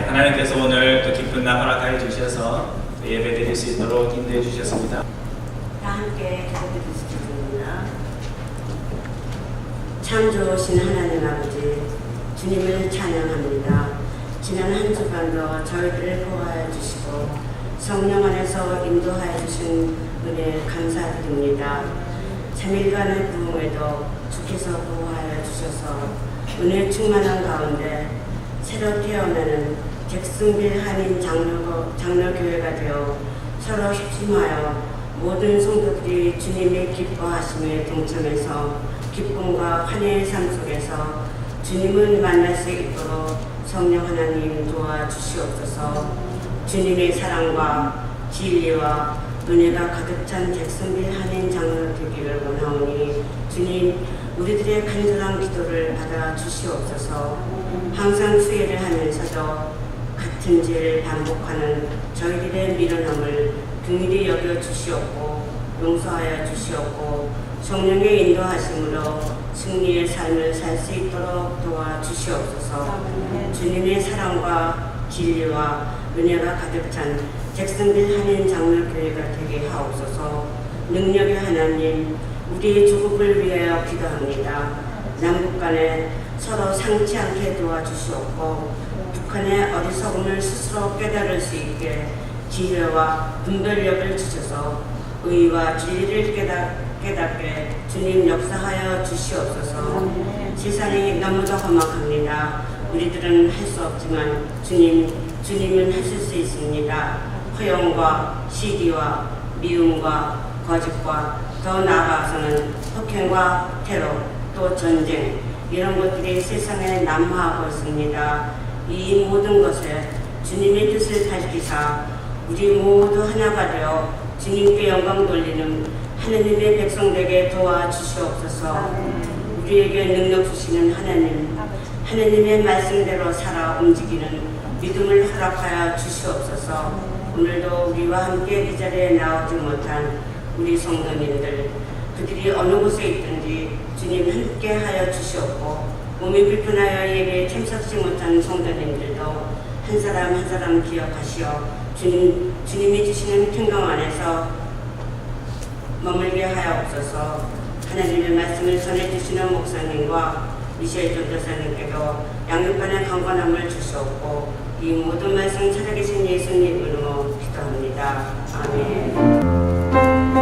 하나님께서 오늘 또 기쁜 날 허락하여 주셔서 예배 드릴 수 있도록 인도해 주셨습니다. 다 함께 기도드리겠습니다. 참 좋으신 하나님 아버지, 주님을 찬양합니다. 지난 한 주간도 저희들을 보호하여 주시고 성령 안에서 인도하여 주신 은혜 감사드립니다. 3일간의 부흥에도 주께서 보호하여 주셔서 은혜 충만한 가운데 새로 태어나는 잭슨빌 한인 장로교회가 되어 서로 협심하여 모든 성도들이 주님의 기뻐하심에 동참해서 기쁨과 환희의 삶 속에서 주님을 만날 수 있도록 성령 하나님 도와주시옵소서. 주님의 사랑과 진리와 은혜가 가득 찬 잭슨빌 한인 장로 되기를 원하오니 주님, 우리들의 간절한 기도를 받아 주시옵소서. 항상 수혜를 하면서도 같은 죄를 반복하는 저희들의 미련함을 긍휼히 여겨 주시옵고 용서하여 주시옵고 성령의 인도하심으로 승리의 삶을 살 수 있도록 도와주시옵소서. 주님의 사랑과 진리와 은혜가 가득 찬 잭슨빌 한인 장로교회가 되게 하옵소서. 능력의 하나님, 우리의 조국을 위하여 기도합니다. 남북 간에 서로 상치 않게 도와주시옵고 북한의 어리석음을 스스로 깨달을 수 있게 지혜와 분별력을 주셔서 의와 진리를 깨닫게 주님 역사하여 주시옵소서. 세상이 너무도 험악합니다. 우리들은 할 수 없지만 주님은 하실 수 있습니다. 허용과 시기와 미움과 거짓과 더 나아가서는 폭행과 테러 또 전쟁 이런 것들이 세상에 난무하고 있습니다. 이 모든 것에 주님의 뜻을 밝히사 우리 모두 하나가 되어 주님께 영광 돌리는 하나님의 백성 되게 도와주시옵소서. 우리에게 능력 주시는 하나님의 말씀대로 살아 움직이는 믿음을 허락하여 주시옵소서. 오늘도 우리와 함께 이 자리에 나오지 못한 우리 성도님들, 그들이 어느 곳에 있든지 주님 함께 하여 주시옵고 몸이 불편하여 예배에 참석지 못한 성도님들도 한 사람 한 사람 기억하시어 주님이 주시는 평강 안에서 머물게 하옵소서. 하나님의 말씀을 전해주시는 목사님과 미셸 전도사님께도 양육간의 강건함을 주시옵고 이 모든 말씀 살아계신 예수님 이름으로 기도합니다. 아멘. Amen.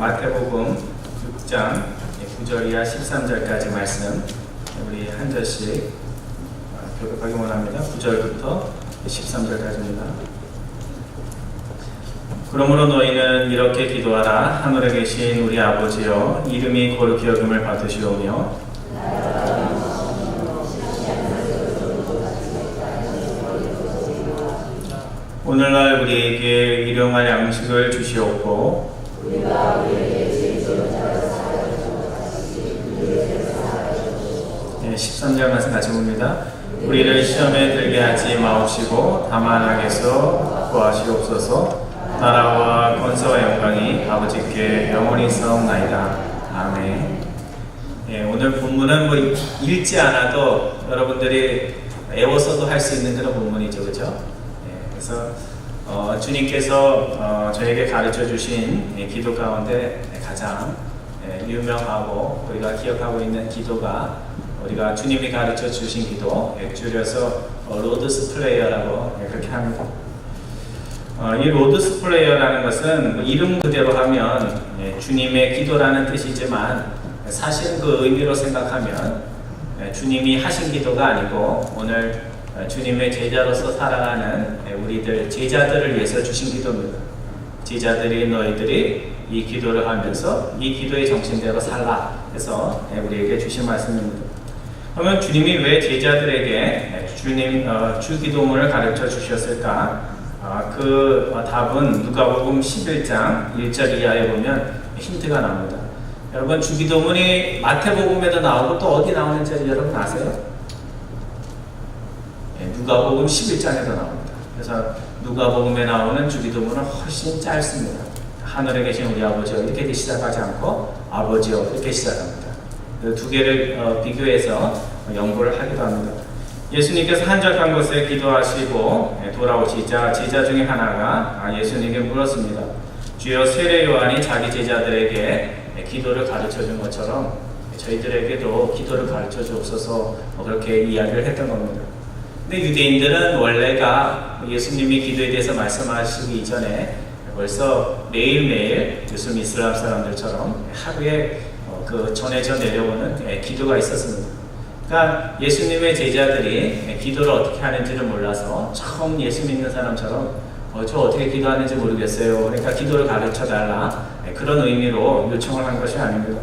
마태복음 6장 9절이야 13절까지 말씀 우리 한 절씩 교독하기 원합니다. 9절부터 13절까지입니다. 그러므로 너희는 이렇게 기도하라. 하늘에 계신 우리 아버지여, 이름이 거룩히 여김을 받으시오며 오늘날 우리에게 일용할 양식을 주시옵고 13절 말씀 같이 봅니다. 우리를 시험에 들게 하지 마옵시고 다만 악에서 구하시옵소서. 나라와 권세와 영광이 아버지께 영원히 있사옵나이다. 아멘. 오늘 본문은 뭐 읽지 않아도 여러분들이 외워서도 할 수 있는 그런 본문이죠, 그렇죠? 그래서 주님께서 저에게 가르쳐 주신 기도 가운데 가장 유명하고 우리가 기억하고 있는 기도가 우리가 주님이 가르쳐 주신 기도, 줄여서 로드스 프레이어라고 그렇게 합니다. 이 로드스 프레이어라는 것은 이름 그대로 하면 주님의 기도라는 뜻이지만 사실은 그 의미로 생각하면 주님이 하신 기도가 아니고 오늘 주님의 제자로서 살아가는 우리들 제자들을 위해서 주신 기도입니다. 제자들이 너희들이 이 기도를 하면서 이 기도의 정신대로 살라 해서 우리에게 주신 말씀입니다. 그러면 주님이 왜 제자들에게 주기도문을 가르쳐 주셨을까? 그 답은 누가복음 11장 1절 이하에 보면 힌트가 나옵니다. 여러분, 주기도문이 마태복음에도 나오고 또 어디 나오는지 여러분 아세요? 누가복음 11장에도 나옵니다. 그래서 누가복음에 나오는 주기도문은 훨씬 짧습니다. 하늘에 계신 우리 아버지여 이렇게 시작하지 않고 아버지여 이렇게 시작합니다. 그 두 개를 비교해서 연구를 하기도 합니다. 예수님께서 한적한 곳에 기도하시고 돌아오시자 제자 중에 하나가 예수님께 물었습니다. 주여, 세례 요한이 자기 제자들에게 기도를 가르쳐 준 것처럼 저희들에게도 기도를 가르쳐 주옵소서 그렇게 이야기를 했던 겁니다. 근데 유대인들은 원래가 예수님이 기도에 대해서 말씀하시기 이전에 벌써 매일매일 요즘 이슬람 사람들처럼 하루에 그 전해져 내려오는 기도가 있었습니다. 그러니까 예수님의 제자들이 기도를 어떻게 하는지를 몰라서 처음 예수 믿는 사람처럼 저 어떻게 기도하는지 모르겠어요. 그러니까 기도를 가르쳐 달라. 그런 의미로 요청을 한 것이 아닙니다.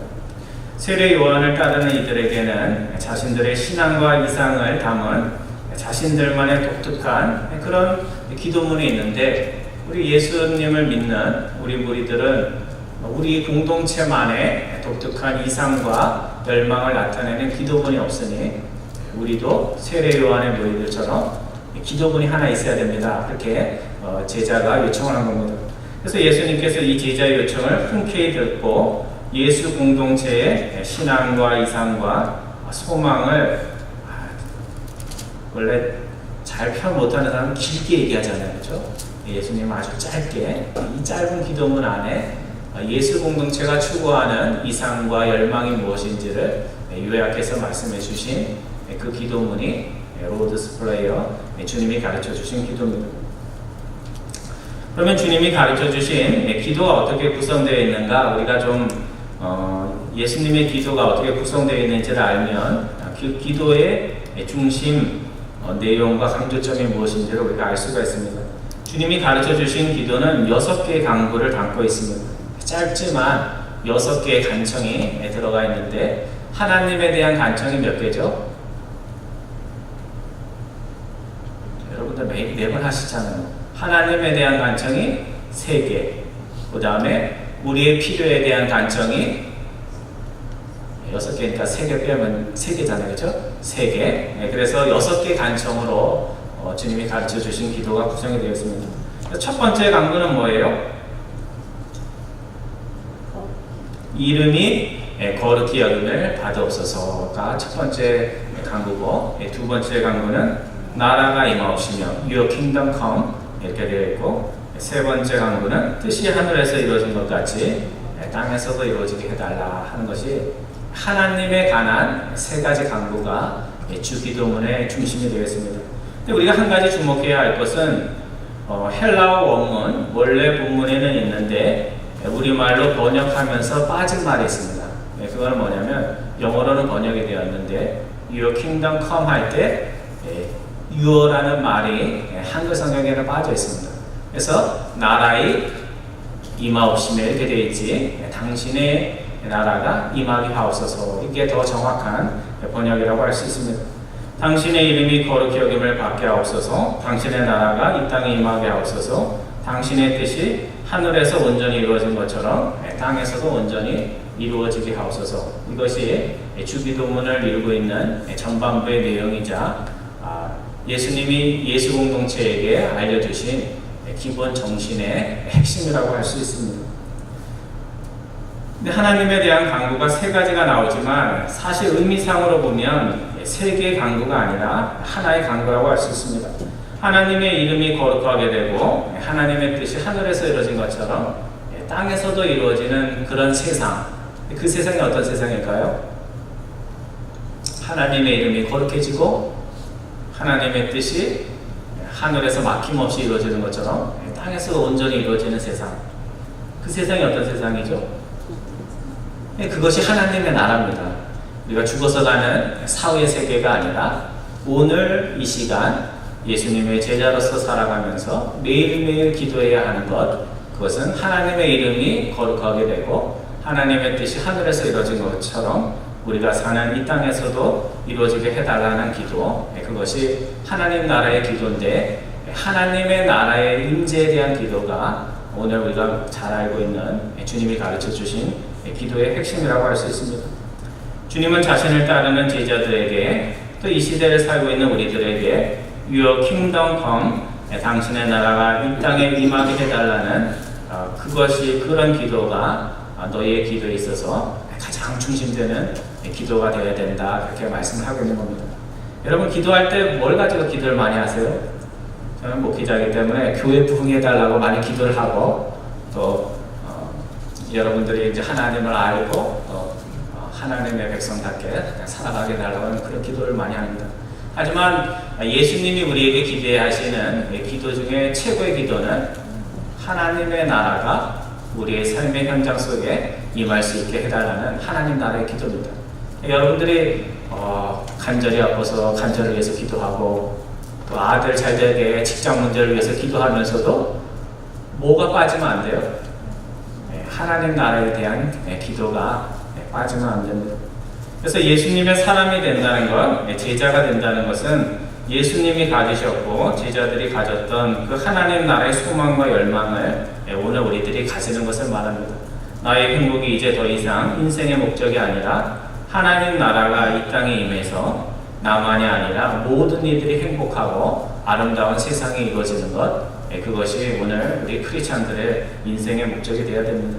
세례 요한을 따르는 이들에게는 자신들의 신앙과 이상을 담은 자신들만의 독특한 그런 기도문이 있는데 우리 예수님을 믿는 우리 무리들은 우리 공동체만의 독특한 이상과 열망을 나타내는 기도문이 없으니 우리도 세례 요한의 무리들처럼 기도문이 하나 있어야 됩니다. 그렇게 제자가 요청을 한 겁니다. 그래서 예수님께서 이 제자의 요청을 흔쾌히 듣고 예수 공동체의 신앙과 이상과 소망을 원래 잘 표현 못하는 사람은 길게 얘기하잖아요, 그렇죠? 예수님은 아주 짧게 이 짧은 기도문 안에 예수 공동체가 추구하는 이상과 열망이 무엇인지를 요약해서 말씀해 주신 그 기도문이 로드스 프레이어, 주님이 가르쳐 주신 기도입니다. 그러면 주님이 가르쳐 주신 기도가 어떻게 구성되어 있는가, 우리가 좀 예수님의 기도가 어떻게 구성되어 있는지를 알면 그 기도의 중심 내용과 강조점이 무엇인지를 우리가 알 수가 있습니다. 주님이 가르쳐 주신 기도는 6개의 강구를 담고 있습니다. 짧지만 6개의 간청이 들어가 있는데, 하나님에 대한 간청이 몇 개죠? 여러분들 매번 하시잖아요. 하나님에 대한 간청이 3개, 그 다음에 우리의 필요에 대한 간청이 6개니까 3개 빼면 3개잖아요. 그렇죠? 3개. 그래서 6개 간청으로 주님이 가르쳐 주신 기도가 구성이 되어 있습니다. 첫 번째 강구는 뭐예요? 이름이 거룩히 여김을 받으옵소서가 첫 번째 강구고, 두 번째 강구는 나라가 임하옵시며 Your kingdom come 이렇게 되어 있고, 세 번째 강구는 뜻이 하늘에서 이루어진 것 같이 땅에서도 이루어지게 해달라 하는 것이 하나님에 관한 3가지 강구가 주 기도문의 중심이 되겠습니다. 근데 우리가 한 가지 주목해야 할 것은 헬라어 원문 원래 본문에는 있는데 우리말로 번역하면서 빠진 말이 있습니다. 그건 뭐냐면, 영어로는 번역이 되었는데 Your kingdom come 할 때 Your라는 말이 한글 성경에는 빠져 있습니다. 그래서 나라의 임하옵시며 이렇게 되어 있지, 당신의 나라가 임하게 하옵소서, 이게 더 정확한 번역이라고 할 수 있습니다. 당신의 이름이 거룩히 여김을 받게 하옵소서, 당신의 나라가 이 땅에 임하게 하옵소서, 당신의 뜻이 하늘에서 온전히 이루어진 것처럼 땅에서도 온전히 이루어지게 하옵소서. 이것이 주기도문을 이루고 있는 전반부의 내용이자 예수님이 예수 공동체에게 알려주신 기본 정신의 핵심이라고 할 수 있습니다. 근데 하나님에 대한 강구가 3가지가 나오지만 사실 의미상으로 보면 3개의 강구가 아니라 하나의 강구라고 할 수 있습니다. 하나님의 이름이 거룩하게 되고 하나님의 뜻이 하늘에서 이루어진 것처럼 땅에서도 이루어지는 그런 세상, 그 세상이 어떤 세상일까요? 하나님의 이름이 거룩해지고 하나님의 뜻이 하늘에서 막힘없이 이루어지는 것처럼 땅에서 온전히 이루어지는 세상, 그 세상이 어떤 세상이죠? 그것이 하나님의 나라입니다. 우리가 죽어서 가는 사후의 세계가 아니라 오늘 이 시간 예수님의 제자로서 살아가면서 매일매일 기도해야 하는 것, 그것은 하나님의 이름이 거룩하게 되고 하나님의 뜻이 하늘에서 이루어진 것처럼 우리가 사는 이 땅에서도 이루어지게 해달라는 기도, 그것이 하나님 나라의 기도인데, 하나님의 나라의 임재에 대한 기도가 오늘 우리가 잘 알고 있는 주님이 가르쳐 주신 기도의 핵심이라고 할 수 있습니다. 주님은 자신을 따르는 제자들에게, 또 이 시대를 살고 있는 우리들에게 Your kingdom come, 당신의 나라가 이 땅에 임하게 해달라는 그것이, 그런 기도가 너희의 기도에 있어서 가장 중심되는 기도가 되어야 된다, 그렇게 말씀을 하고 있는 겁니다. 여러분, 기도할 때 뭘 가지고 기도를 많이 하세요? 저는 목회자이기 때문에 교회 부흥해달라고 많이 기도를 하고, 또 여러분들이 이제 하나님을 알고 또 하나님의 백성답게 살아가게 달라고 하는 그런 기도를 많이 합니다. 하지만 예수님이 우리에게 기대하시는 기도 중에 최고의 기도는 하나님의 나라가 우리의 삶의 현장 속에 임할 수 있게 해달라는 하나님 나라의 기도입니다. 여러분들이 간절히 아파서 간절을 위해서 기도하고, 또 아들 잘 되게 직장 문제를 위해서 기도하면서도 뭐가 빠지면 안 돼요? 하나님 나라에 대한 기도가 빠지면 안 됩니다. 그래서 예수님의 사람이 된다는 것, 제자가 된다는 것은 예수님이 가지셨고 제자들이 가졌던 그 하나님 나라의 소망과 열망을 오늘 우리들이 가지는 것을 말합니다. 나의 행복이 이제 더 이상 인생의 목적이 아니라 하나님 나라가 이 땅에 임해서 나만이 아니라 모든 이들이 행복하고 아름다운 세상이 이루어지는 것, 그것이 오늘 우리 크리스찬들의 인생의 목적이 되어야 됩니다.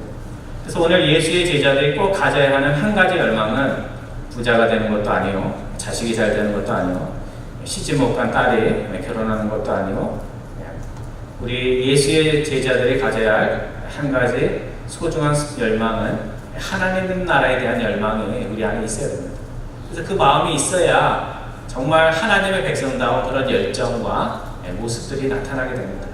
그래서 오늘 예수의 제자들이 꼭 가져야 하는 한 가지 열망은 부자가 되는 것도 아니고, 자식이 잘 되는 것도 아니고, 시집 못 간 딸이 결혼하는 것도 아니고, 우리 예수의 제자들이 가져야 할 한 가지 소중한 열망은 하나님 나라에 대한 열망이 우리 안에 있어야 됩니다. 그래서 그 마음이 있어야 정말 하나님의 백성다운 그런 열정과 모습들이 나타나게 됩니다.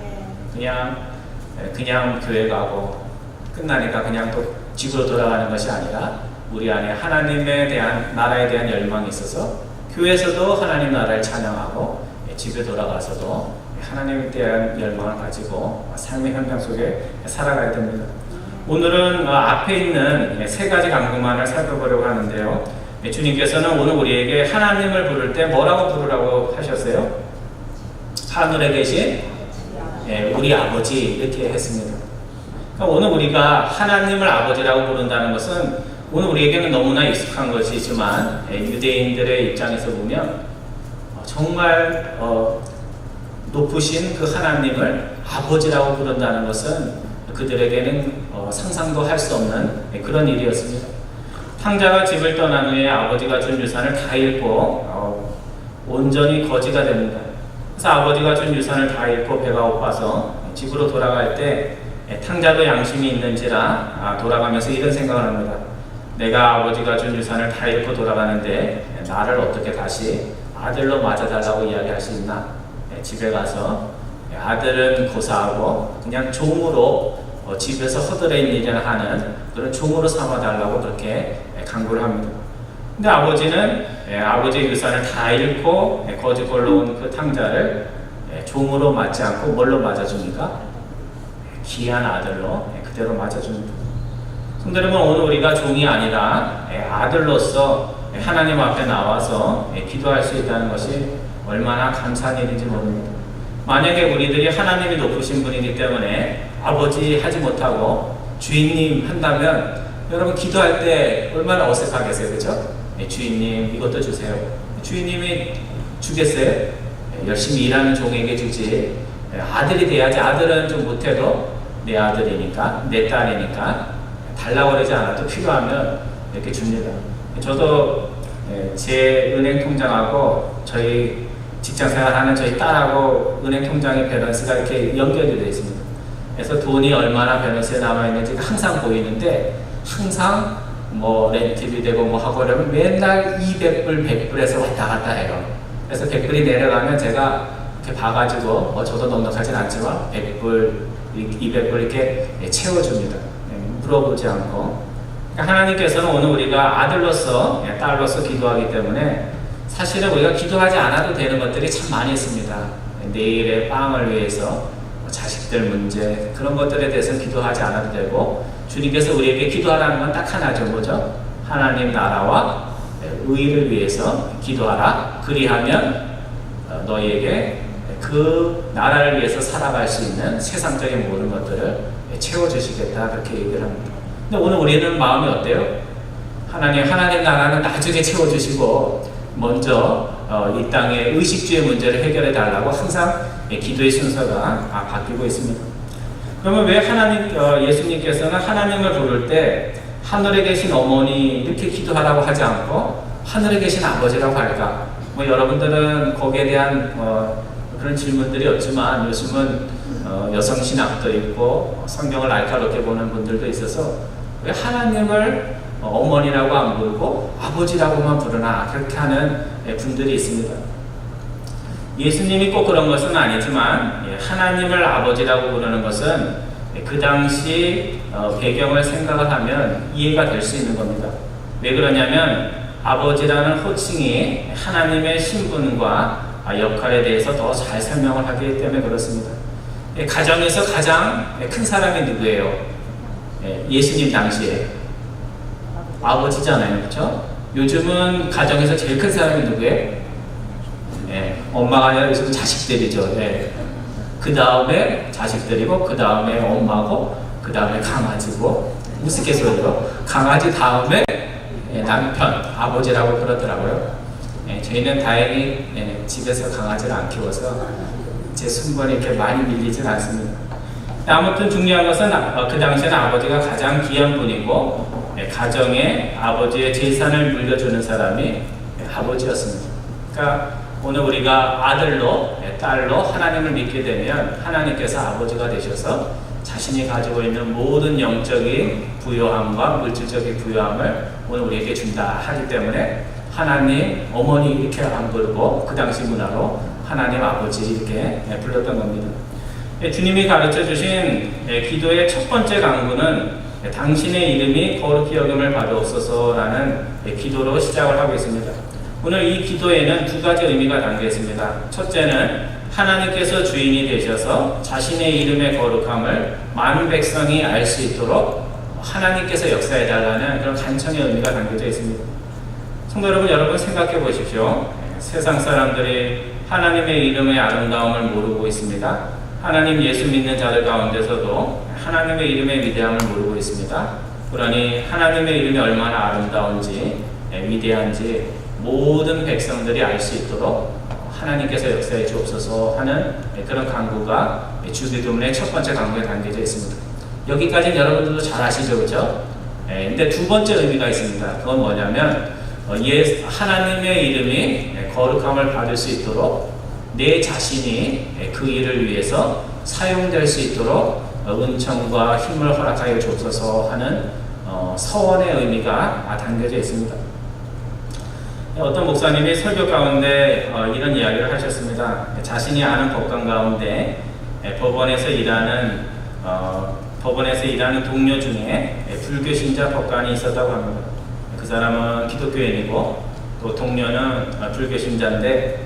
그냥 교회 가고 끝나니까 그냥 또 집으로 돌아가는 것이 아니라 우리 안에 하나님에 대한 나라에 대한 열망이 있어서 교회에서도 하나님 나라를 찬양하고 집에 돌아가서도 하나님에 대한 열망을 가지고 삶의 현장 속에 살아가야 됩니다. 오늘은 앞에 있는 세 가지 강구만을 살펴보려고 하는데요. 주님께서는 오늘 우리에게 하나님을 부를 때 뭐라고 부르라고 하셨어요? 하늘에 계신 우리 아버지 이렇게 했습니다. 그러니까 오늘 우리가 하나님을 아버지라고 부른다는 것은 오늘 우리에게는 너무나 익숙한 것이지만 유대인들의 입장에서 보면 정말 높으신 그 하나님을 아버지라고 부른다는 것은 그들에게는 상상도 할 수 없는 그런 일이었습니다. 탕자가 집을 떠난 후에 아버지가 준 유산을 다 잃고 온전히 거지가 됩니다. 그래서 아버지가 준 유산을 다 잃고 배가 고파서 집으로 돌아갈 때 탕자도 양심이 있는지라 돌아가면서 이런 생각을 합니다. 내가 아버지가 준 유산을 다 잃고 돌아가는데 나를 어떻게 다시 아들로 맞아달라고 이야기할 수 있나? 집에 가서 아들은 고사하고 그냥 종으로 집에서 허드렛 일을 하는 그런 종으로 삼아달라고 그렇게 강구를 합니다. 근데 아버지는 아버지의 유산을 다 잃고 거지꼴로 온 그 탕자를 종으로 맞지 않고 뭘로 맞아줍니까? 귀한 아들로 그대로 맞아줍니다. 성도 여러분, 오늘 우리가 종이 아니라 아들로서 하나님 앞에 나와서 기도할 수 있다는 것이 얼마나 감사한 일인지 모릅니다. 만약에 우리들이 하나님이 높으신 분이기 때문에 아버지 하지 못하고 주인님 한다면 여러분 기도할 때 얼마나 어색하겠어요, 그렇죠? 주인님 이것도 주세요. 주인님이 주겠어요? 열심히 일하는 종에게 주지. 아들이 돼야지. 아들은 좀 못해도 내 아들이니까 내 딸이니까 달라고 그러지 않아도 필요하면 이렇게 줍니다. 저도 제 은행 통장하고 저희 직장생활하는 저희 딸하고 은행 통장의 밸런스가 이렇게 연결이 되어 있습니다. 그래서 돈이 얼마나 밸런스에 남아있는지 항상 보이는데 항상 뭐 렌트비 되고 뭐 하고 그러면 맨날 200불, 100불에서 왔다 갔다 해요. 그래서 100불이 내려가면 제가 이렇게 봐가지고 저도 넉넉하진 않지만 100불, 200불 이렇게 채워줍니다. 물어보지 않고. 그러니까 하나님께서는 오늘 우리가 아들로서 딸로서 기도하기 때문에 사실은 우리가 기도하지 않아도 되는 것들이 참 많이 있습니다. 내일의 빵을 위해서 자식들 문제 그런 것들에 대해서는 기도하지 않아도 되고 주님께서 우리에게 기도하라는 건 딱 하나죠. 뭐죠? 하나님 나라와 의를 위해서 기도하라. 그리하면 너희에게 그 나라를 위해서 살아갈 수 있는 세상적인 모든 것들을 채워주시겠다. 그렇게 얘기를 합니다. 근데 오늘 우리는 마음이 어때요? 하나님 나라는 나중에 채워주시고 먼저 이 땅의 의식주의 문제를 해결해 달라고 항상 기도의 순서가 바뀌고 있습니다. 그러면 왜 예수님께서는 하나님을 부를 때 하늘에 계신 어머니 이렇게 기도하라고 하지 않고 하늘에 계신 아버지라고 할까? 여러분들은 거기에 대한 그런 질문들이 없지만 요즘은 여성신학도 있고 성경을 날카롭게 보는 분들도 있어서 왜 하나님을 어머니라고 안 부르고 아버지라고만 부르나 그렇게 하는 분들이 있습니다. 예수님이 꼭 그런 것은 아니지만 하나님을 아버지라고 부르는 것은 그 당시 배경을 생각을 하면 이해가 될 수 있는 겁니다. 왜 그러냐면 아버지라는 호칭이 하나님의 신분과 역할에 대해서 더 잘 설명을 하기 때문에 그렇습니다. 가정에서 가장 큰 사람이 누구예요? 예수님 당시에 아버지잖아요, 그렇죠? 요즘은 가정에서 제일 큰 사람이 누구예요? 엄마가 아니라 요즘 자식들이죠. 그 다음에 자식들이고, 그 다음에 엄마고, 그 다음에 강아지고, 우스갯소리로 강아지 다음에 남편, 아버지라고 그러더라고요. 저희는 다행히 집에서 강아지를 안 키워서 제 순번이 이렇게 많이 밀리진 않습니다. 아무튼 중요한 것은 그 당시에는 아버지가 가장 귀한 분이고 가정에 아버지의 재산을 물려주는 사람이 아버지였습니다. 그러니까 오늘 우리가 아들로, 딸로 하나님을 믿게 되면 하나님께서 아버지가 되셔서 자신이 가지고 있는 모든 영적인 부요함과 물질적인 부요함을 오늘 우리에게 준다 하기 때문에 하나님 어머니 이렇게 안 부르고 그 당시 문화로 하나님 아버지 이렇게 불렀던 겁니다. 주님이 가르쳐 주신 기도의 첫 번째 강구는 당신의 이름이 거룩히 여김을 받으옵소서라는 기도로 시작을 하고 있습니다. 오늘 이 기도에는 두 가지 의미가 담겨 있습니다. 첫째는 하나님께서 주인이 되셔서 자신의 이름의 거룩함을 많은 백성이 알 수 있도록 하나님께서 역사해달라는 그런 간청의 의미가 담겨져 있습니다. 성도 여러분, 여러분 생각해 보십시오. 세상 사람들이 하나님의 이름의 아름다움을 모르고 있습니다. 하나님 예수 믿는 자들 가운데서도 하나님의 이름의 위대함을 모르고 있습니다. 그러니 하나님의 이름이 얼마나 아름다운지 위대한지 모든 백성들이 알 수 있도록 하나님께서 역사해 주옵소서 하는 그런 간구가 주기도문의 첫 번째 간구에 담겨져 있습니다. 여기까지는 여러분들도 잘 아시죠, 그렇죠? 근데 두 번째 의미가 있습니다. 그건 뭐냐면 하나님의 이름이 거룩함을 받을 수 있도록 내 자신이 그 일을 위해서 사용될 수 있도록 은총과 힘을 허락하여 주옵소서 하는 서원의 의미가 담겨져 있습니다. 어떤 목사님이 설교 가운데 이런 이야기를 하셨습니다. 자신이 아는 법관 가운데 법원에서 일하는 동료 중에 불교 신자 법관이 있었다고 합니다. 그 사람은 기독교인이고 또 동료는 불교 신자인데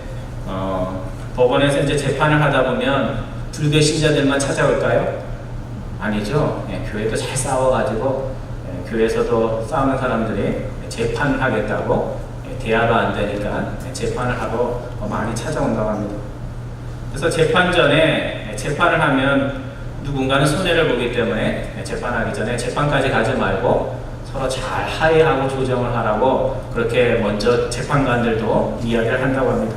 법원에서 이제 재판을 하다 보면 불교 신자들만 찾아올까요? 아니죠. 교회도 잘 싸워가지고 교회에서도 싸우는 사람들이 재판을 하겠다고 대화가 안 되니까 재판을 하고 많이 찾아온다고 합니다. 그래서 재판 전에 재판을 하면 누군가는 손해를 보기 때문에 재판하기 전에 재판까지 가지 말고 서로 잘 합의하고 조정을 하라고 그렇게 먼저 재판관들도 이야기를 한다고 합니다.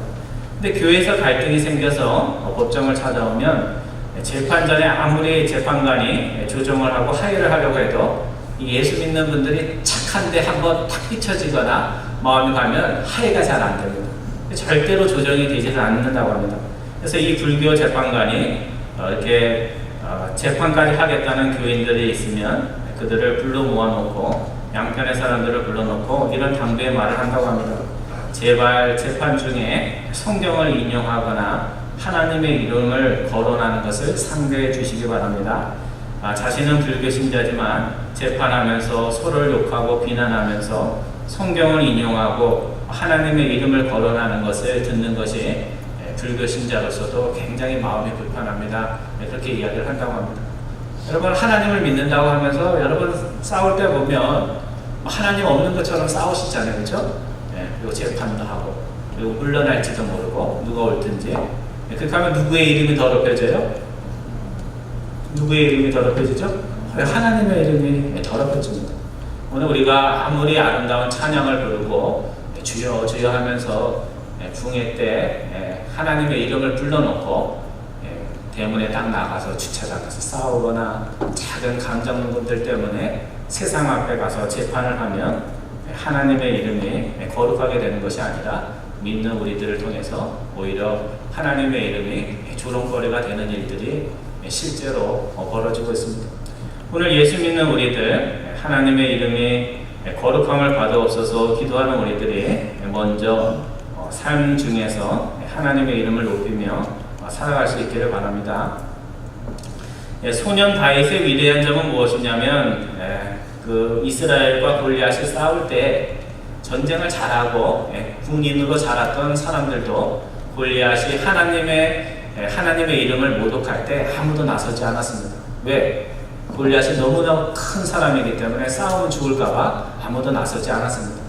근데 교회에서 갈등이 생겨서 법정을 찾아오면 재판 전에 아무리 재판관이 조정을 하고 합의를 하려고 해도 예수 믿는 분들이 착한데 한번 탁 비춰지거나 마음이 가면 합의가 잘 안 됩니다. 절대로 조정이 되지 않는다고 합니다. 그래서 이 불교 재판관이 이렇게 재판까지 하겠다는 교인들이 있으면 그들을 불러 모아놓고 양편의 사람들을 불러놓고 이런 당부의 말을 한다고 합니다. 제발 재판 중에 성경을 인용하거나 하나님의 이름을 거론하는 것을 상대해 주시기 바랍니다. 자신은 불교 신자지만 재판하면서 서로를 욕하고 비난하면서 성경을 인용하고 하나님의 이름을 거론하는 것을 듣는 것이 불교 신자로서도 굉장히 마음이 불편합니다. 그렇게 이야기를 한다고 합니다. 여러분 하나님을 믿는다고 하면서 여러분 싸울 때 보면 하나님 없는 것처럼 싸우시잖아요, 그렇죠? 그리고 재판도 하고 그리고 물러날지도 모르고 누가 옳든지 그렇게 하면 누구의 이름이 더럽혀져요? 누구의 이름이 더럽혀지죠? 하나님의 이름이 더럽혀집니다. 오늘 우리가 아무리 아름다운 찬양을 부르고 주여 주여 하면서 붕괴 때 하나님의 이름을 불러놓고 대문에 딱 나가서 주차장 가서 싸우거나 작은 감정분들 때문에 세상 앞에 가서 재판을 하면 하나님의 이름이 거룩하게 되는 것이 아니라 믿는 우리들을 통해서 오히려 하나님의 이름이 조롱거리가 되는 일들이 실제로 벌어지고 있습니다. 오늘 예수 믿는 우리들 하나님의 이름이 거룩함을 받으옵소서 기도하는 우리들이 먼저 삶 중에서 하나님의 이름을 높이며 살아갈 수 있기를 바랍니다. 소년 다윗의 위대한 점은 무엇이냐면 그 이스라엘과 골리앗이 싸울 때 전쟁을 잘하고 군인으로 자랐던 사람들도 골리앗이 하나님의 이름을 모독할 때 아무도 나서지 않았습니다. 왜? 골리앗이 너무나 큰 사람이기 때문에 싸우면 죽을까봐 아무도 나서지 않았습니다.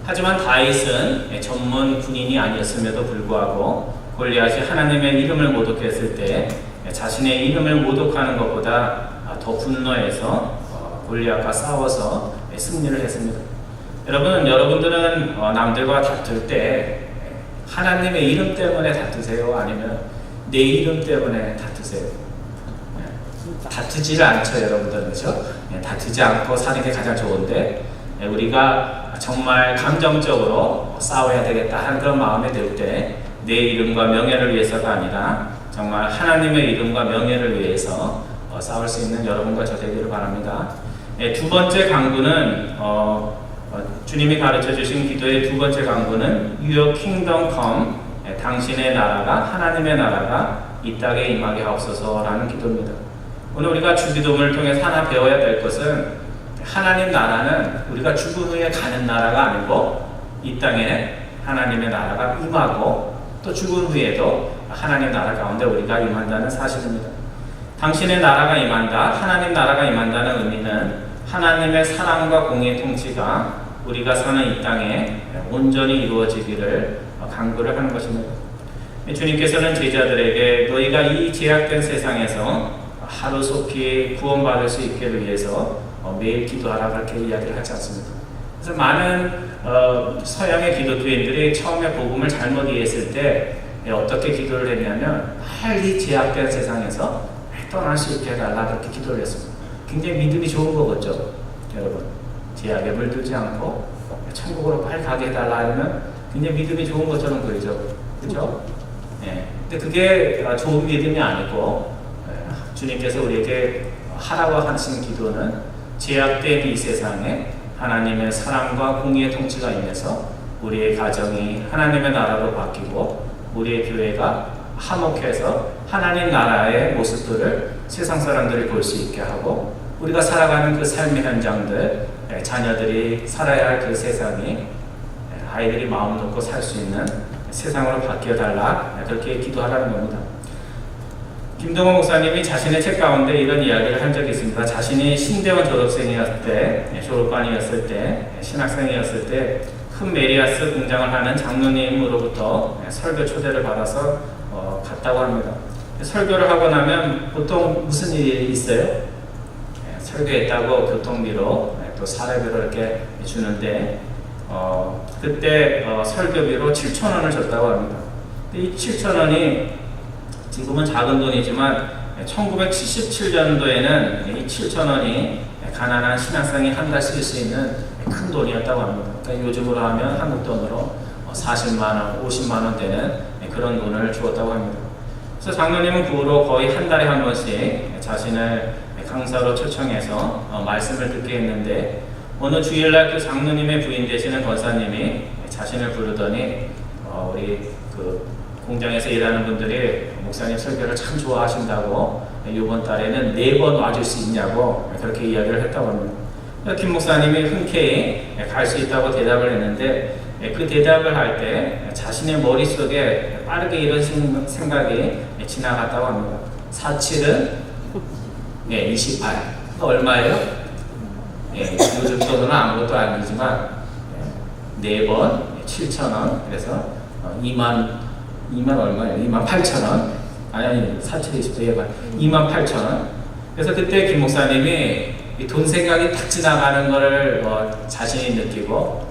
하지만 다윗은 전문 군인이 아니었음에도 불구하고 골리앗이 하나님의 이름을 모독했을 때 자신의 이름을 모독하는 것보다 더 분노해서 골리앗과 싸워서 승리를 했습니다. 여러분들은 남들과 다툴 때 하나님의 이름 때문에 다투세요? 아니면 내 이름 때문에 다투세요? 다투지를 않죠, 여러분들. 그렇죠? 다투지 않고 사는 게 가장 좋은데 우리가 정말 감정적으로 싸워야 되겠다 하는 그런 마음이 들 때 내 이름과 명예를 위해서가 아니라 정말 하나님의 이름과 명예를 위해서 싸울 수 있는 여러분과 저 되기를 바랍니다. 두 번째 강구는 주님이 가르쳐 주신 기도의 두 번째 강구는 Your Kingdom Come, 당신의 나라가, 하나님의 나라가 이 땅에 임하게 하옵소서라는 기도입니다. 오늘 우리가 주기도문을 통해서 하나 배워야 될 것은 하나님 나라는 우리가 죽은 후에 가는 나라가 아니고 이 땅에 하나님의 나라가 임하고 또 죽은 후에도 하나님 나라 가운데 우리가 임한다는 사실입니다. 당신의 나라가 임한다, 하나님 나라가 임한다는 의미는 하나님의 사랑과 공의 통치가 우리가 사는 이 땅에 온전히 이루어지기를 간구를 하는 것입니다. 주님께서는 제자들에게 너희가 이 제약된 세상에서 하루속히 구원받을 수 있기를 위해서 매일 기도하라 그렇게 이야기를 하지 않습니다. 그래서 많은 서양의 기독교인들이 처음에 복음을 잘못 이해했을 때 어떻게 기도를 했냐면 빨리 제약된 세상에서 떠날 수 있게 해달라 그렇게 기도를 했습니다. 굉장히 믿음이 좋은 거겠죠, 여러분. 제약에 물들지 않고 천국으로 빨리 가게 해달라 하면 굉장히 믿음이 좋은 것처럼 보이죠, 그렇죠? 근데 그게 좋은 믿음이 아니고 주님께서 우리에게 하라고 하시는 기도는 제약된 이 세상에 하나님의 사랑과 공의의 통치가 임해서 우리의 가정이 하나님의 나라로 바뀌고 우리의 교회가 화목해서 하나님 나라의 모습들을 세상 사람들이 볼 수 있게 하고 우리가 살아가는 그 삶의 현장들, 자녀들이 살아야 할 그 세상이 아이들이 마음 놓고 살 수 있는 세상으로 바뀌어달라 그렇게 기도하라는 겁니다. 김동호 목사님이 자신의 책 가운데 이런 이야기를 한 적이 있습니다. 자신이 신대원 졸업생이었을 때, 졸업반이었을 때, 신학생이었을 때 큰 메리아스 공장을 하는 장로님으로부터 설교 초대를 받아서 갔다고 합니다. 설교를 하고 나면 보통 무슨 일이 있어요? 설교했다고 교통비로 또 사례비로 이렇게 주는데 그때 설교비로 7,000원을 줬다고 합니다. 이 7,000원이 지금은 작은 돈이지만 1977년도에는 이 7,000원이 가난한 신학생이 한 달 쓸 수 있는 큰 돈이었다고 합니다. 그러니까 요즘으로 하면 한국 돈으로 40만 원, 50만 원 되는 그런 돈을 주었다고 합니다. 그래서 장로님은 그 후로 거의 한 달에 한 번씩 자신을 강사로 초청해서 말씀을 듣게 했는데 어느 주일날 그 장로님의 부인 되시는 권사님이 자신을 부르더니 우리 그 공장에서 일하는 분들이 목사님 설교를 참 좋아하신다고 이번 달에는 4번 와줄 수 있냐고 그렇게 이야기를 했다고 합니다. 김 목사님이 흔쾌히 갈 수 있다고 대답을 했는데 그 대답을 할 때 자신의 머릿속에 빠르게 이런 생각이 지나갔다고 합니다. 47은 28. 얼마예요? 요즘 돈은 아무것도 아니지만 4번 7,000원. 그래서 2만 얼마예요? 28,000원. 아니 47에 20도 28,000원. 그래서 그때 김 목사님이 돈 생각이 딱 지나가는 거를 자신이 느끼고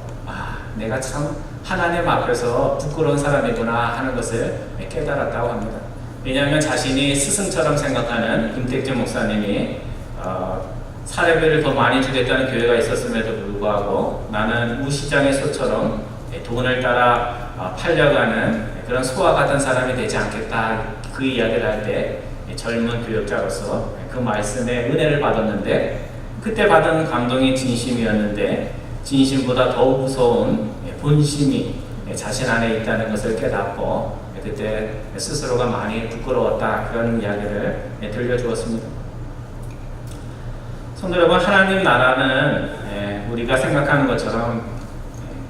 내가 참 하나님 앞에서 부끄러운 사람이구나 하는 것을 깨달았다고 합니다. 왜냐하면 자신이 스승처럼 생각하는 김택재 목사님이 사례비를 더 많이 주겠다는 교회가 있었음에도 불구하고 나는 우시장의 소처럼 돈을 따라 팔려가는 그런 소와 같은 사람이 되지 않겠다 그 이야기를 할 때 젊은 교역자로서 그 말씀에 은혜를 받았는데 그때 받은 감동이 진심이었는데 진심보다 더욱 무서운 본심이 자신 안에 있다는 것을 깨닫고 그때 스스로가 많이 부끄러웠다 그런 이야기를 들려주었습니다. 성도 여러분, 하나님 나라는 우리가 생각하는 것처럼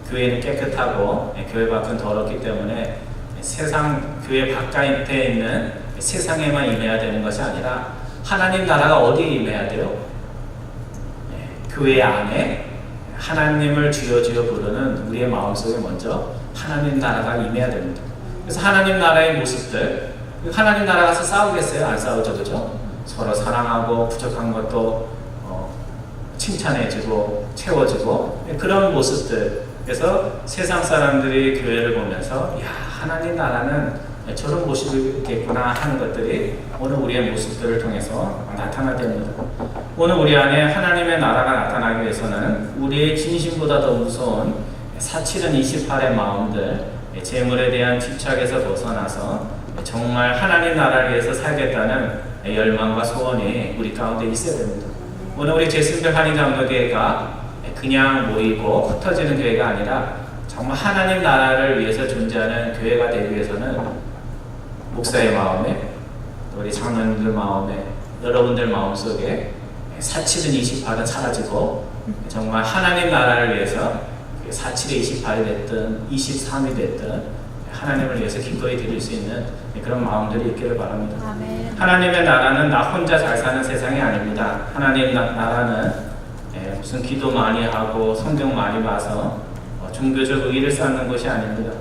교회는 깨끗하고 교회 밖은 더럽기 때문에 세상 교회 바깥에 있는 세상에만 임해야 되는 것이 아니라 하나님 나라가 어디에 임해야 돼요? 교회 안에 하나님을 주여 주여 부르는 우리의 마음속에 먼저 하나님 나라가 임해야 됩니다. 그래서 하나님 나라의 모습들, 하나님 나라 가서 싸우겠어요? 안 싸우죠, 그죠? 서로 사랑하고 부족한 것도 칭찬해주고 채워주고 그런 모습들. 그래서 세상 사람들이 교회를 보면서 야, 하나님 나라는 저런 모습이겠구나 하는 것들이 오늘 우리의 모습들을 통해서 나타나야 됩니다. 오늘 우리 안에 하나님의 나라가 나타나기 위해서는 우리의 진심보다 더 무서운 47은 28의 마음들, 재물에 대한 집착에서 벗어나서 정말 하나님 나라를 위해서 살겠다는 열망과 소원이 우리 가운데 있어야 됩니다. 오늘 우리 제순별 한인장로교회가 그냥 모이고 흩어지는 교회가 아니라 정말 하나님 나라를 위해서 존재하는 교회가 되기 위해서는 목사의 마음에, 우리 장로님들 마음에, 여러분들 마음속에 사칠은 28은 사라지고 정말 하나님 나라를 위해서 4.7의 28이 됐든 23이 됐든 하나님을 위해서 기꺼이 드릴 수 있는 그런 마음들이 있기를 바랍니다. 아멘. 하나님의 나라는 나 혼자 잘 사는 세상이 아닙니다. 하나님 나라는 무슨 기도 많이 하고 성경 많이 봐서 종교적 의의를 쌓는 것이 아닙니다.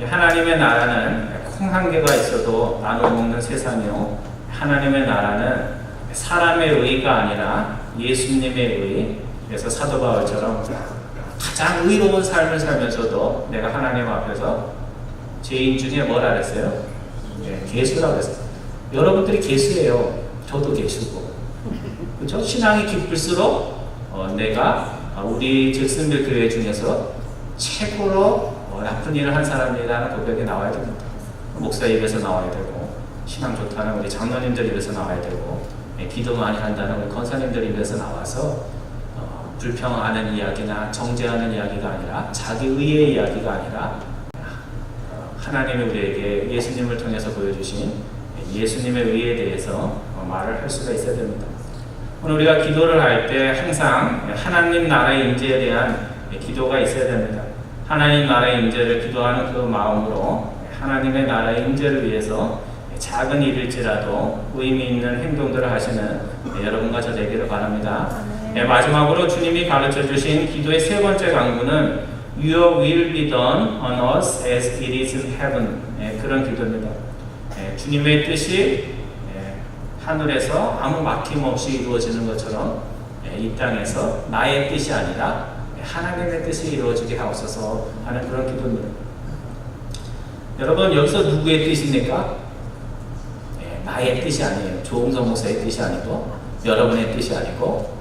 하나님의 나라는 콩 한 개가 있어도 나눠 먹는 세상이요, 하나님의 나라는 사람의 의의가 아니라 예수님의 의의. 그래서 사도 바울처럼 가장 의로운 삶을 살면서도 내가 하나님 앞에서 죄인 중에 뭐라 그랬어요? 개수라고 했어요. 여러분들이 개수예요. 저도 개수고. 그렇죠? 신앙이 깊을수록 내가 우리 잭슨빌 교회 중에서 최고로 나쁜 일을 한 사람이라는 고백이 나와야 됩니다. 목사 입에서 나와야 되고, 신앙 좋다는 우리 장로님들 입에서 나와야 되고, 기도 많이 한다는 우리 권사님들 입에서 나와서 불평하는 이야기나 정죄하는 이야기가 아니라, 자기 의의 이야기가 아니라 하나님이 우리에게 예수님을 통해서 보여주신 예수님의 의에 대해서 말을 할 수가 있어야 됩니다. 오늘 우리가 기도를 할 때 항상 하나님 나라의 임재에 대한 기도가 있어야 됩니다. 하나님 나라의 임재를 기도하는 그 마음으로 하나님의 나라의 임재를 위해서 작은 일일지라도 의미 있는 행동들을 하시는 여러분과 저 되기를 바랍니다. 마지막으로 주님이 가르쳐 주신 기도의 세 번째 강구는 Your will be done on earth as it is in heaven. 그런 기도입니다. 주님의 뜻이 하늘에서 아무 막힘없이 이루어지는 것처럼 이 땅에서 나의 뜻이 아니라 하나님의 뜻이 이루어지게 하옵소서 하는 그런 기도입니다. 여러분, 여기서 누구의 뜻입니까? 나의 뜻이 아니에요. 조홍성 목사의 뜻이 아니고, 여러분의 뜻이 아니고,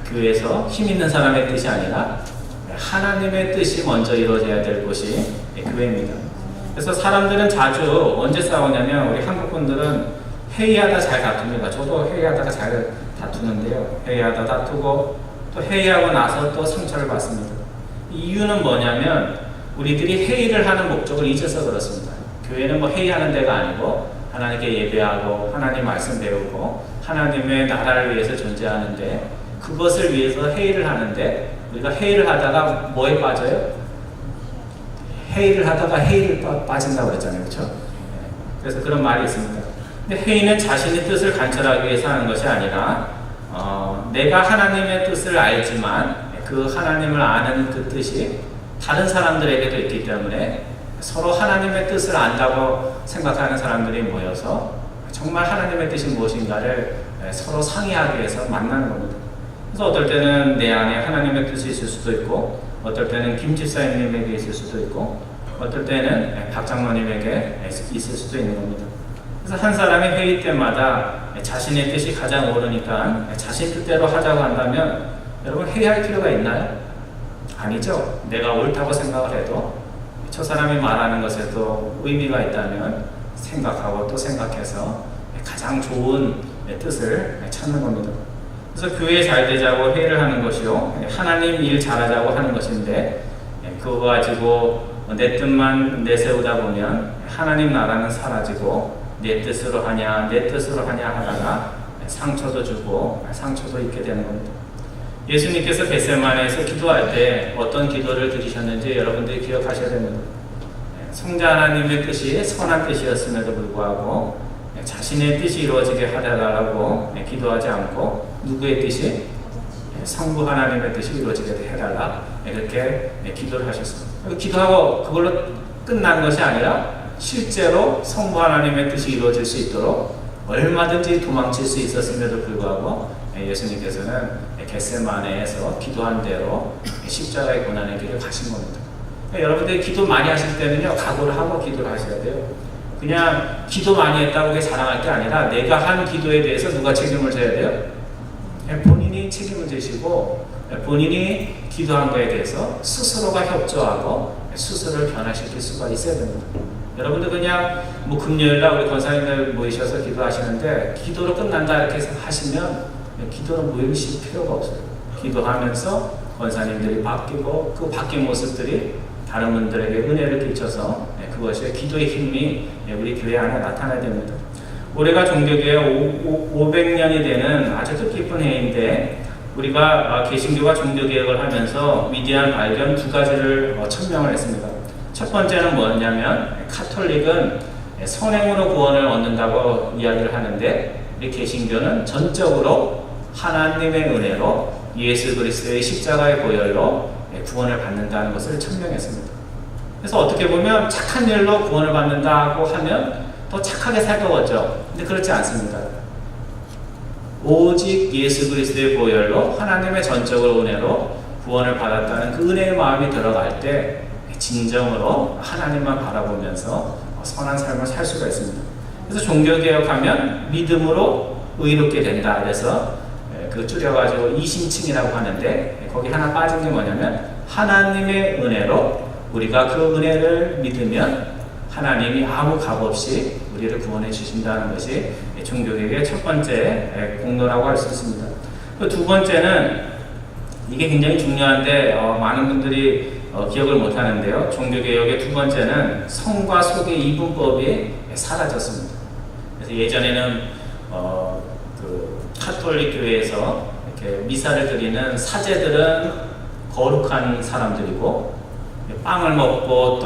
교회에서 힘 있는 사람의 뜻이 아니라 하나님의 뜻이 먼저 이루어져야 될 곳이 교회입니다. 그래서 사람들은 자주 언제 싸우냐면, 우리 한국 분들은 회의하다 잘 다툽니다. 저도 회의하다가 잘 다투는데요. 회의하다 다투고 또 회의하고 나서 또 상처를 받습니다. 이유는 뭐냐면 우리들이 회의를 하는 목적을 잊어서 그렇습니다. 교회는 뭐 회의하는 데가 아니고 하나님께 예배하고 하나님 말씀 배우고 하나님의 나라를 위해서 존재하는데, 그것을 위해서 회의를 하는데 우리가 회의를 하다가 뭐에 빠져요? 회의를 하다가 회의를 빠진다고 그랬잖아요. 그렇죠? 그래서 그런 말이 있습니다. 근데 회의는 자신의 뜻을 관철하기 위해서 하는 것이 아니라 내가 하나님의 뜻을 알지만 그 하나님을 아는 그 뜻이 다른 사람들에게도 있기 때문에 서로 하나님의 뜻을 안다고 생각하는 사람들이 모여서 정말 하나님의 뜻이 무엇인가를 서로 상의하기 위해서 만나는 겁니다. 그래서 어떨 때는 내 안에 하나님의 뜻이 있을 수도 있고, 어떨 때는 김 집사님에게 있을 수도 있고, 어떨 때는 박 장로님에게 있을 수도 있는 겁니다. 그래서 한 사람이 회의 때마다 자신의 뜻이 가장 옳으니까 자신 뜻대로 하자고 한다면 여러분, 회의할 필요가 있나요? 아니죠. 내가 옳다고 생각을 해도 저 사람이 말하는 것에도 의미가 있다면 생각하고 또 생각해서 가장 좋은 뜻을 찾는 겁니다. 그래서 교회 잘 되자고 회의를 하는 것이요, 하나님 일 잘하자고 하는 것인데, 그거 가지고 내 뜻만 내세우다 보면 하나님 나라는 사라지고 내 뜻으로 하냐 하다가 상처도 주고 상처도 입게 되는 겁니다. 예수님께서 겟세마네에서 기도할 때 어떤 기도를 드리셨는지 여러분들이 기억하셔야 됩니다. 성자 하나님의 뜻이 선한 뜻이었음에도 불구하고 자신의 뜻이 이루어지게 해달라고 기도하지 않고 누구의 뜻이? 성부 하나님의 뜻이 이루어지게 해달라, 이렇게 기도를 하셨습니다. 기도하고 그걸로 끝난 것이 아니라 실제로 성부 하나님의 뜻이 이루어질 수 있도록 얼마든지 도망칠 수 있었음에도 불구하고 예수님께서는 겟세마네에서 기도한 대로 십자가의 고난의 길을 가신 겁니다. 여러분들이 기도 많이 하실 때는요, 각오를 하고 기도를 하셔야 돼요. 그냥 기도 많이 했다고 그게 자랑할 게 아니라 내가 한 기도에 대해서 누가 책임을 져야 돼요? 본인이 책임을 지시고 본인이 기도한 거에 대해서 스스로가 협조하고 스스로를 변화시킬 수가 있어야 됩니다. 여러분들 그냥 뭐 금요일날 우리 권사님들 모이셔서 기도하시는데 기도로 끝난다 이렇게 하시면 기도로 모이실 필요가 없어요. 기도하면서 권사님들이 바뀌고 그 바뀐 모습들이 다른 분들에게 은혜를 끼쳐서 그것이 기도의 힘이 우리 교회 안에 나타나야 됩니다. 올해가 종교계의 500년이 되는 아주 뜻깊은 해인데 우리가 개신교가 종교개혁을 하면서 위대한 발견 두 가지를 천명을 했습니다. 첫 번째는 뭐였냐면 카톨릭은 선행으로 구원을 얻는다고 이야기를 하는데 우리 개신교는 전적으로 하나님의 은혜로 예수 그리스도의 십자가의 보혈로 구원을 받는다는 것을 천명했습니다. 그래서 어떻게 보면 착한 일로 구원을 받는다고 하면 더 착하게 살 거겠죠. 근데 그렇지 않습니다. 오직 예수 그리스도의 보혈로 하나님의 전적으로 은혜로 구원을 받았다는 그 은혜의 마음이 들어갈 때 진정으로 하나님만 바라보면서 선한 삶을 살 수가 있습니다. 그래서 종교개혁하면 믿음으로 의롭게 된다. 그래서 그 줄여가지고 이신칭이라고 하는데 거기 하나 빠진 게 뭐냐면 하나님의 은혜로 우리가 그 은혜를 믿으면 하나님이 아무 값 없이 우리를 구원해 주신다는 것이 종교개혁의 첫 번째 공로라고 할 수 있습니다. 그 두 번째는 이게 굉장히 중요한데 많은 분들이 기억을 못하는데요. 종교개혁의 두 번째는 성과 속의 이분법이 사라졌습니다. 그래서 예전에는 그 카톨릭 교회에서 이렇게 미사를 드리는 사제들은 거룩한 사람들이고 빵을 먹고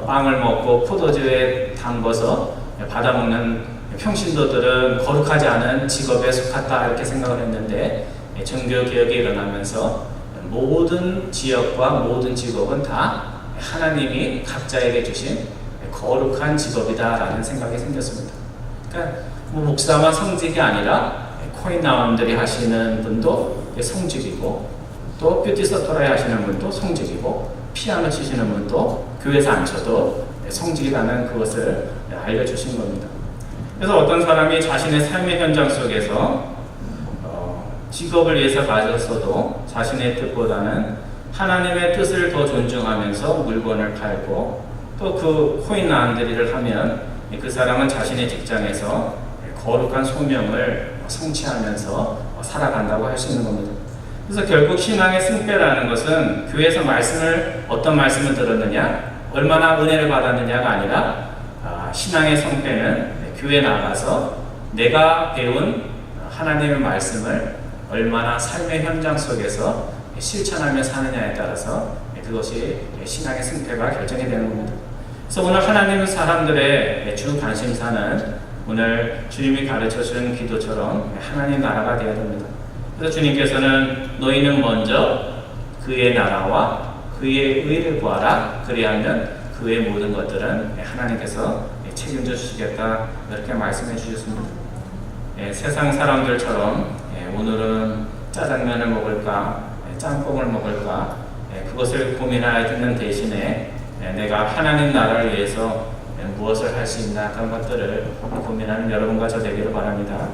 빵을 먹고 포도주에 담궈서 받아먹는 평신도들은 거룩하지 않은 직업에 속했다 이렇게 생각을 했는데 종교개혁이 일어나면서 모든 지역과 모든 직업은 다 하나님이 각자에게 주신 거룩한 직업이다라는 생각이 생겼습니다. 그러니까 뭐 목사만 성직이 아니라 코인나원들이 하시는 분도 성직이고 또 뷰티 서토라이 하시는 분도 성직이고 피아노 치시는 분도 교회에서 안 쳐도 성직이라는 그것을 알려주신 겁니다. 그래서 어떤 사람이 자신의 삶의 현장 속에서 직업을 위해서 가졌어도 자신의 뜻보다는 하나님의 뜻을 더 존중하면서 물건을 팔고 또 그 코인 나한들이를 하면 그 사람은 자신의 직장에서 거룩한 소명을 성취하면서 살아간다고 할 수 있는 겁니다. 그래서 결국 신앙의 승패라는 것은 교회에서 어떤 말씀을 들었느냐, 얼마나 은혜를 받았느냐가 아니라 신앙의 성패는 교회에 나가서 내가 배운 하나님의 말씀을 얼마나 삶의 현장 속에서 실천하며 사느냐에 따라서 그것이 신앙의 승패가 결정이 되는 겁니다. 그래서 오늘 하나님은 사람들의 주 관심사는 오늘 주님이 가르쳐준 기도처럼 하나님 나라가 되어야 됩니다. 그래서 주님께서는 너희는 먼저 그의 나라와 그의 의를 구하라. 그리하면 그의 모든 것들은 하나님께서 책임져 주시겠다. 이렇게 말씀해 주셨습니다. 세상 사람들처럼 오늘은 짜장면을 먹을까, 짬뽕을 먹을까, 그것을 고민하는 대신에 내가 하나님 나라를 위해서 무엇을 할 수 있나 그런 것들을 고민하는 여러분과 저 되기를 바랍니다.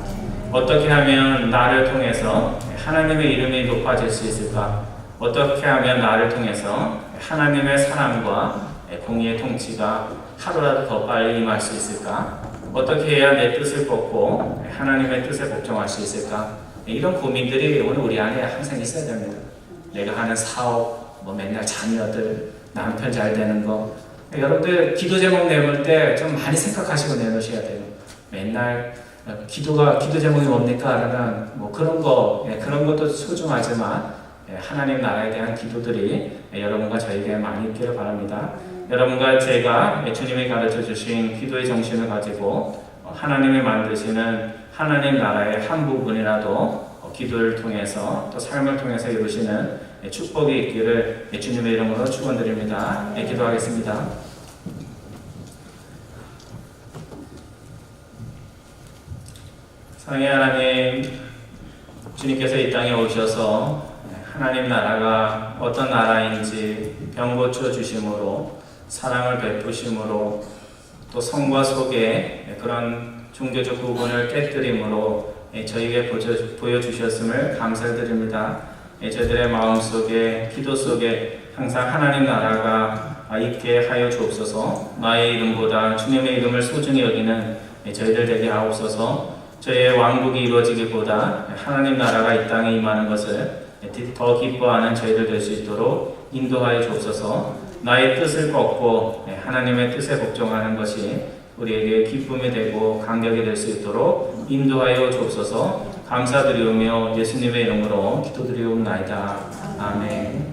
어떻게 하면 나를 통해서 하나님의 이름이 높아질 수 있을까? 어떻게 하면 나를 통해서 하나님의 사랑과 공의의 통치가 하루라도 더 빨리 임할 수 있을까? 어떻게 해야 내 뜻을 뻗고 하나님의 뜻에 복종할 수 있을까? 이런 고민들이 오늘 우리 안에 항상 있어야 됩니다. 내가 하는 사업, 맨날 자녀들, 남편 잘 되는 거. 여러분들 기도 제목 내볼 때 좀 많이 생각하시고 내놓으셔야 돼요. 맨날 기도 제목이 뭡니까? 그러면 그런 것도 소중하지만 하나님 나라에 대한 기도들이 여러분과 저에게 많이 있기를 바랍니다. 여러분과 제가 주님이 가르쳐 주신 기도의 정신을 가지고 하나님이 만드시는 하나님 나라의 한 부분이라도 기도를 통해서 또 삶을 통해서 이루시는 축복이 있기를 주님의 이름으로 축원드립니다. 기도하겠습니다. 사랑의 하나님, 주님께서 이 땅에 오셔서 하나님 나라가 어떤 나라인지 병고쳐 주심으로 사랑을 베푸심으로 또 성과 속에 그런 종교적 구분을 깨뜨림으로 저에게 보여주셨음을 감사드립니다. 저희들의 마음 속에 기도 속에 항상 하나님 나라가 있게 하여 주옵소서. 나의 이름보다 주님의 이름을 소중히 여기는 저희들 되게 하옵소서. 저희의 왕국이 이루어지기보다 하나님 나라가 이 땅에 임하는 것을 더 기뻐하는 저희들 될 수 있도록 인도하여 주옵소서. 나의 뜻을 꺾고 하나님의 뜻에 복종하는 것이 우리에게 기쁨이 되고 감격이 될 수 있도록 인도하여 주옵소서. 감사드리오며 예수님의 이름으로 기도드리옵나이다. 아멘.